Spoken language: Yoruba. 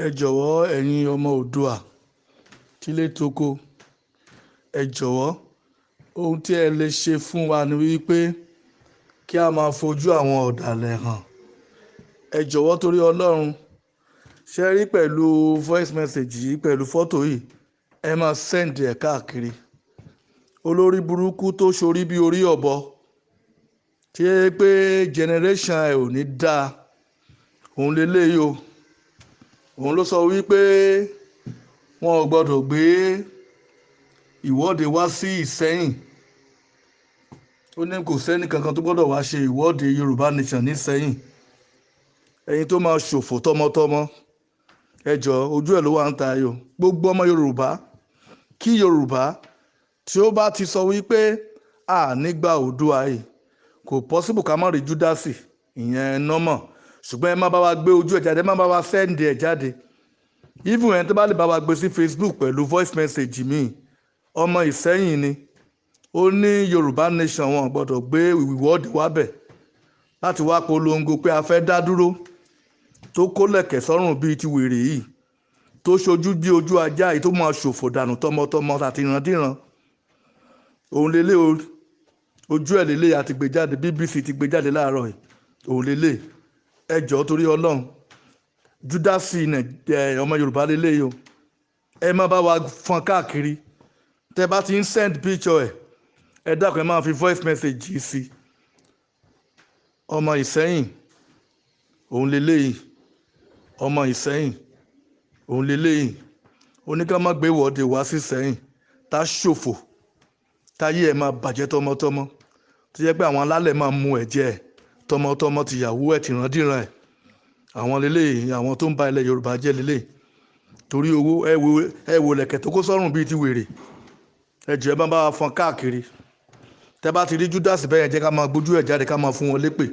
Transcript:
ẹ jọ̀wọ́ ẹ̀yin ọmọ Oòduà tílé tóko, ẹ jọ̀wọ́ ohun tí ẹ lè ṣe fún wa ni wípé kí a máa fojú àwọn ọ̀dàlẹ̀ hàn. Ẹ jọ̀wọ́ torí Ọlọ́run, ṣe rí pẹ̀lú voice message yìí, pẹ̀lú fọ́tò yìí, ẹ máa send ẹ̀ káàkiri. Olórí burúkú tó ṣorí bí orí ọ̀bọ, tí ẹ pé generation ẹ ò ní dáa, òun lélẹ́yìí o. Òun ló sọ wípé wọn ò gbọdọ̀ gbé ìwọ́de wá sí Ìsẹ́yìn. Ó ní kò sẹ́ni kankan tó gbọdọ̀ wá ṣe ìwọ́de Yoruba Nation ní Ìsẹ́yìn. Ẹ̀yin tó máa ṣòfò tọmọtọmọ, ẹ jọ̀ọ́ ojú ẹ̀ ló wà ń ta ayò. Gbogbo ọmọ Yorùbá, kí Yorùbá tí ó bá ti sọ wípé nígbà Oòduà yìí kò possible ká má rí Judas, ìyẹn nọ́mọ̀, ṣùgbọ́n ẹ má bá wa gbé ojú ẹ̀ jáde, ẹ má bá wa send ẹ̀ jáde. Even ẹni tó bá lè bá wa gbé sí Facebook pẹ̀lú voice message mi, ọmọ Ìsẹ́yìn ni, ó ní Yoruba Nation wọn gbọ́dọ̀ gbé ìwọ́de wábẹ̀ láti wá polongo pé a fẹ́ dá dúró, tó kó lẹ̀kẹ̀ sọ́rùn bíi ti wèrè yìí, tó ṣojú bí ojú ajá yìí, tó máa ṣòfò dànù tọmọtọmọ àti ìrandíran. Òun lélẹ̀ ojú ẹ̀ lélẹ̀ àti gbé jáde, BBC ti gbé jáde láàárọ̀ yìí, òun lélẹ̀. Ẹ jọ̀ọ́ torí Ọlọ́run, Judas ọmọ Yorùbá lélẹ̀ yìí o, ẹ má bá wa fọ́n káàkiri. Tẹ́ bá ti ń send picture ẹ dákun ẹ máa fi voice message yìí sí. Ọmọ Ìsẹ́yìn òun lélẹ̀ yìí, ọmọ Ìsẹ́yìn òun lélẹ̀ yìí. Ó ní ká má gbé ìwọ́de wá sí Ìsẹ́yìn, tá ṣòfò, táyé ẹ máa bàjẹ́ tọmọtọmọ, tó jẹ́ pé àwọn alálẹ̀ máa mu ẹ̀jẹ̀ ẹ̀ tọmọtọmọ, tìyàwó ẹ̀, tìrandíran ẹ̀. Àwọn lélẹ̀, àwọn tó ń ba ilẹ̀ Yorùbá jẹ́ lélẹ̀. Torí owó, ẹ wo lẹ̀kẹ̀ tó kó sọ́rùn bíi ti wèrè. Ẹ jọ̀ọ́ ẹ má bá wa fọ́n káàkiri. Tẹ́ bá ti rí Judas bẹ́ẹ̀, jẹ́ ká máa gbójú ẹ̀ jáde, ká máa fún wọn lépè.